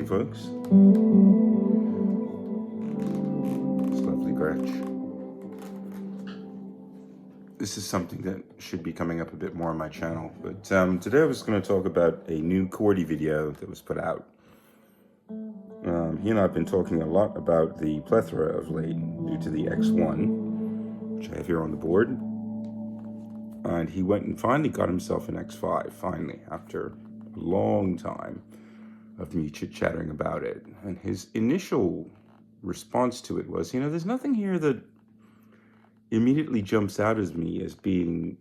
folks. It's lovely Gretch. This is something that should be coming up a bit more on my channel, but today I was going to talk about a new Cordy video that was put out. He and I have been talking a lot about the Plethora of late due to the X1, which I have here on the board. And he went and finally got himself an X5, finally, after a long time of me chit-chattering about it. And his initial response to it was, there's nothing here that immediately jumps out at me as being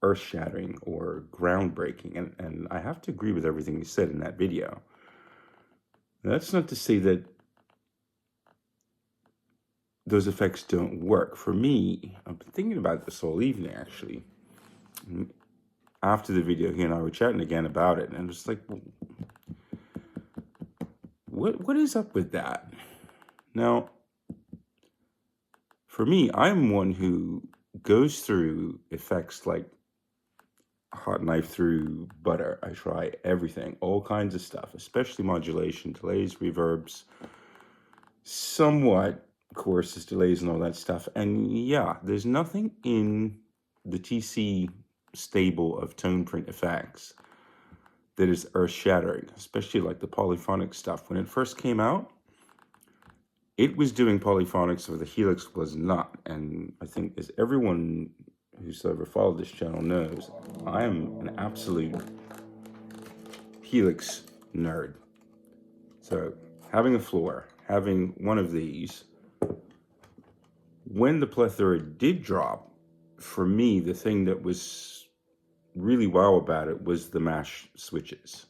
earth-shattering or groundbreaking. And I have to agree with everything he said in that video. That's not to say that those effects don't work. For me, I've been thinking about this all evening, actually. After the video, he and I were chatting again about it, and I'm just like, what is up with that? Now, for me, I'm one who goes through effects like a hot knife through butter. I try everything, all kinds of stuff, especially modulation, delays, reverbs, somewhat choruses, delays, and all that stuff. And yeah, there's nothing in the TC stable of tone print effects that is earth-shattering, especially like the polyphonic stuff. When it first came out, it was doing polyphonics where the Helix was not. And I think, as everyone who's ever followed this channel knows, I am an absolute Helix nerd. So having a floor, having one of these, when the Plethora did drop, for me, the thing that was really wow about it was the mash switches,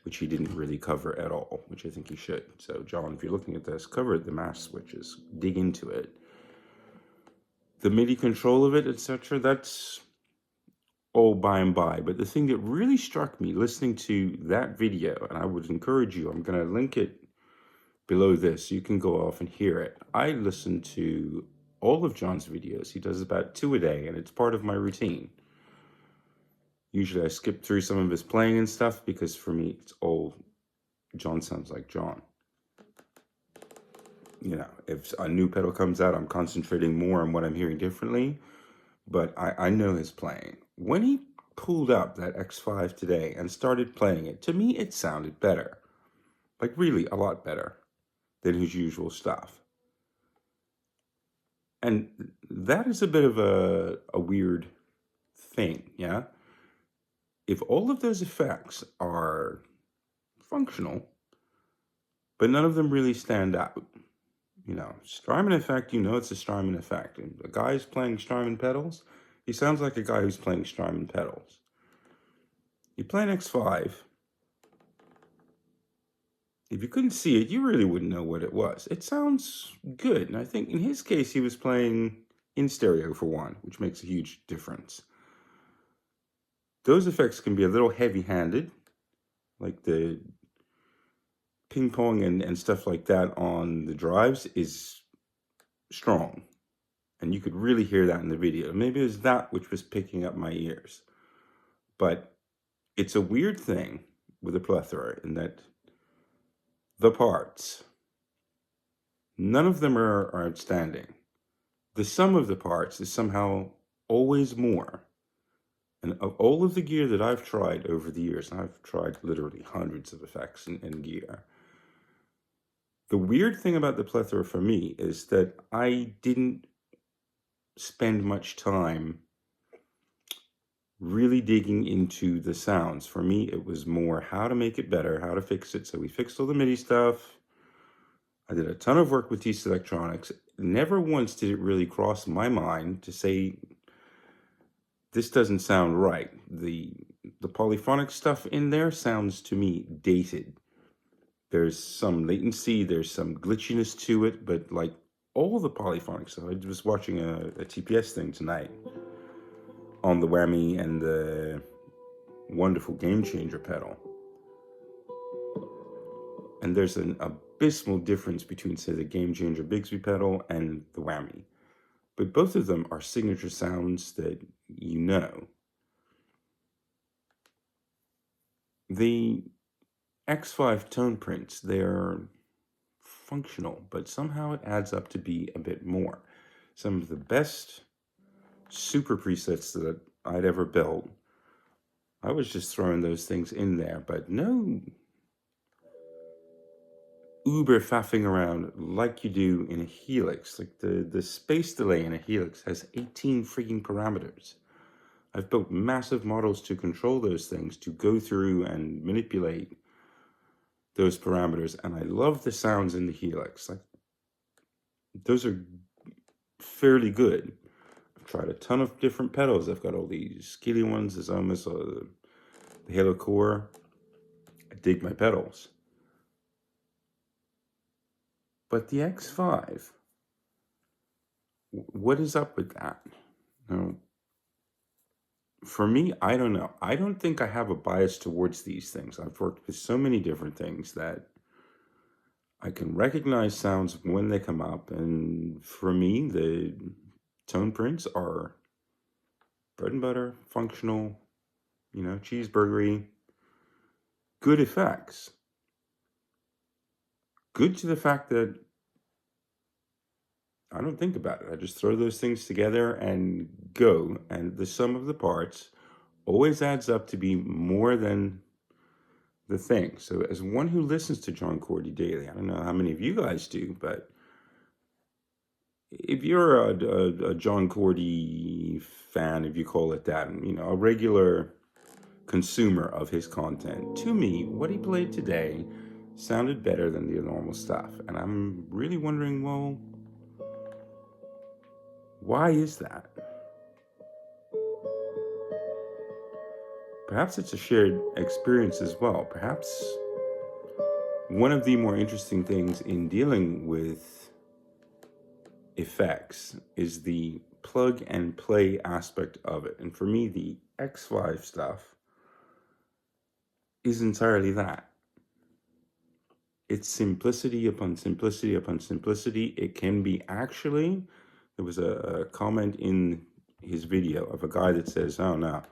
which he didn't really cover at all, which I think he should. So, John, if you're looking at this, cover the mash switches, dig into it. The MIDI control of it, etc., that's all by and by. But the thing that really struck me listening to that video, and I would encourage you, I'm going to link it below this so you can go off and hear it. I listen to all of John's videos. He does about 2 a day, and it's part of my routine. Usually I skip through some of his playing and stuff because for me, it's all John sounds like John. If a new pedal comes out, I'm concentrating more on what I'm hearing differently, but I know his playing. When he pulled up that X5 today and started playing it, to me, it sounded better. Like really a lot better than his usual stuff. And that is a bit of a weird thing, yeah? If all of those effects are functional, but none of them really stand out, Strymon effect, it's a Strymon effect. And a guy who's playing Strymon pedals, he sounds like a guy who's playing Strymon pedals. You play an X5, if you couldn't see it, you really wouldn't know what it was. It sounds good. And I think in his case, he was playing in stereo for one, which makes a huge difference. Those effects can be a little heavy-handed, like the ping pong and stuff like that on the drives is strong. And you could really hear that in the video. Maybe it was that which was picking up my ears. But it's a weird thing with a Plethora in that the parts, none of them are outstanding. The sum of the parts is somehow always more. And of all of the gear that I've tried over the years, and I've tried literally hundreds of effects and gear, the weird thing about the Plethora for me is that I didn't spend much time really digging into the sounds. For me, it was more how to make it better, how to fix it. So we fixed all the MIDI stuff. I did a ton of work with TC Electronics. Never once did it really cross my mind to say, this doesn't sound right. The polyphonic stuff in there sounds to me dated. There's some latency, there's some glitchiness to it, but like all the polyphonic stuff, I was watching a TPS thing tonight on the whammy and the wonderful Game Changer pedal. And there's an abysmal difference between, say, the Game Changer Bigsby pedal and the whammy. But both of them are signature sounds that you know. The X5 tone prints, they're functional, but somehow it adds up to be a bit more. Some of the best super presets that I'd ever built, I was just throwing those things in there, but no uber faffing around like you do in a Helix. Like the space delay in a Helix has 18 freaking parameters. I've built massive models to control those things, to go through and manipulate those parameters, and I love the sounds in the Helix. Like, those are fairly good. I've tried a ton of different pedals. I've got all these Skilly ones, the Zomas, the Halo Core. I dig my pedals. But the X5, what is up with that? Now, for me, I don't know. I don't think I have a bias towards these things. I've worked with so many different things that I can recognize sounds when they come up. And for me, the tone prints are bread and butter, functional, cheeseburgery, good effects. Good to the fact that I don't think about it. I just throw those things together and go. And the sum of the parts always adds up to be more than the thing. So as one who listens to John Cordy daily, I don't know how many of you guys do, but if you're a John Cordy fan, if you call it that, a regular consumer of his content, to me, what he played today sounded better than the normal stuff. And I'm really wondering, well, why is that? Perhaps it's a shared experience as well. Perhaps one of the more interesting things in dealing with effects is the plug and play aspect of it. And for me, the X5 stuff is entirely that. It's simplicity upon simplicity upon simplicity. It can be actually, there was a comment in his video of a guy that says, oh no,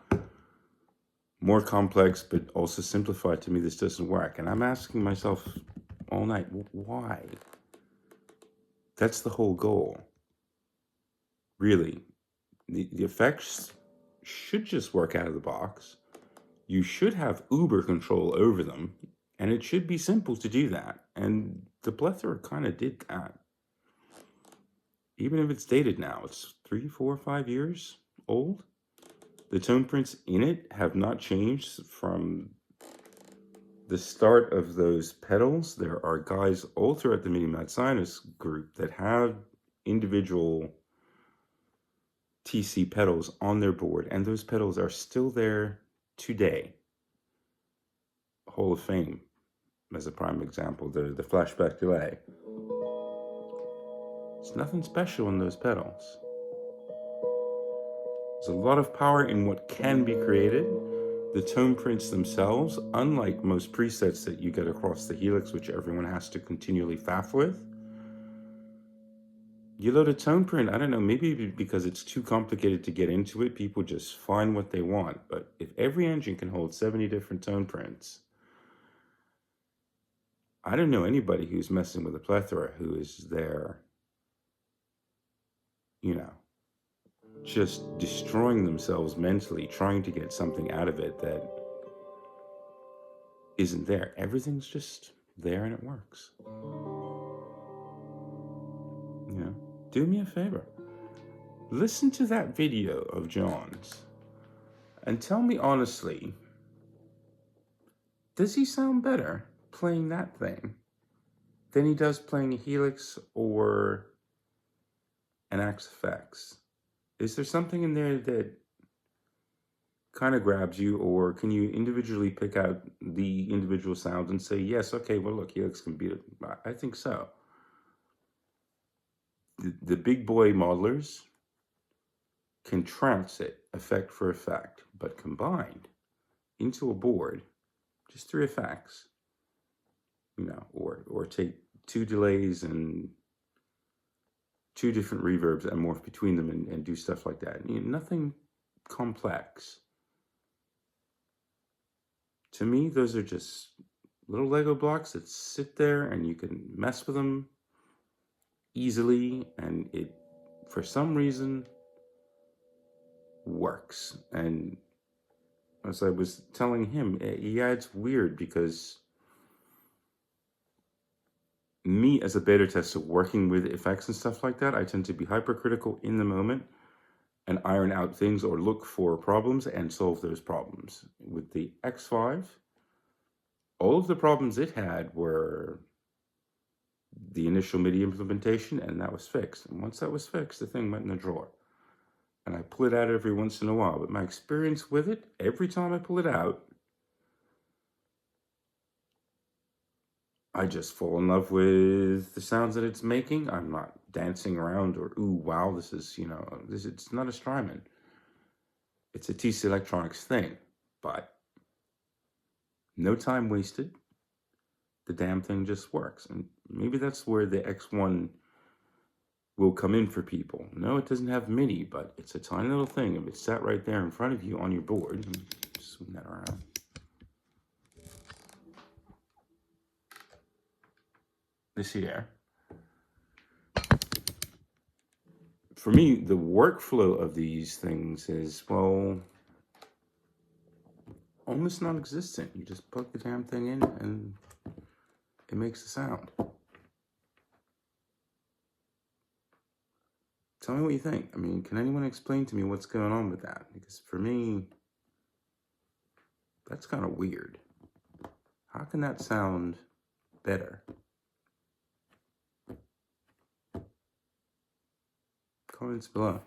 more complex, but also simplified. To me, this doesn't work. And I'm asking myself all night, why? That's the whole goal. Really, the effects should just work out of the box. You should have uber control over them, and it should be simple to do that. And the Plethora kind of did that. Even if it's dated now, it's 3, 4, 5 years old. The tone prints in it have not changed from the start of those pedals. There are guys all throughout the Mini Mad Sinus group that have individual TC pedals on their board, and those pedals are still there today. Hall of Fame as a prime example, the flashback delay. There's nothing special in those pedals. There's a lot of power in what can be created. The tone prints themselves, unlike most presets that you get across the Helix, which everyone has to continually faff with, you load a tone print, I don't know, maybe because it's too complicated to get into it, people just find what they want. But if every engine can hold 70 different tone prints, I don't know anybody who's messing with a Plethora who is there, just destroying themselves mentally, trying to get something out of it that isn't there. Everything's just there and it works. Do me a favor. Listen to that video of John's and tell me honestly, does he sound better playing that thing than he does playing a Helix or an Axe-FX? Is there something in there that kind of grabs you, or can you individually pick out the individual sounds and say, yes, okay, well, look, Helix can beat it? I think so. The big boy modelers can trounce it effect for effect, but combined into a board, just 3 effects, or take 2 delays and 2 different reverbs and morph between them and do stuff like that. Nothing complex. To me, those are just little Lego blocks that sit there and you can mess with them easily, and it, for some reason, works. And as I was telling him, yeah, it's weird because me as a beta tester working with effects and stuff like that, I tend to be hypercritical in the moment and iron out things or look for problems and solve those problems. With the X5, all of the problems it had were the initial MIDI implementation, and that was fixed. And once that was fixed, the thing went in the drawer. And I pull it out every once in a while. But my experience with it, every time I pull it out, I just fall in love with the sounds that it's making. I'm not dancing around or, ooh, wow, this is, it's not a Strymon. It's a TC Electronics thing. But no time wasted. The damn thing just works. And maybe that's where the X1 will come in for people. No, it doesn't have MIDI, but it's a tiny little thing. If it's sat right there in front of you on your board, swing that around. This here. For me, the workflow of these things is, well, almost non-existent. You just plug the damn thing in and it makes the sound. Tell me what you think. I mean, can anyone explain to me what's going on with that? Because for me, that's kind of weird. How can that sound better? Comments below.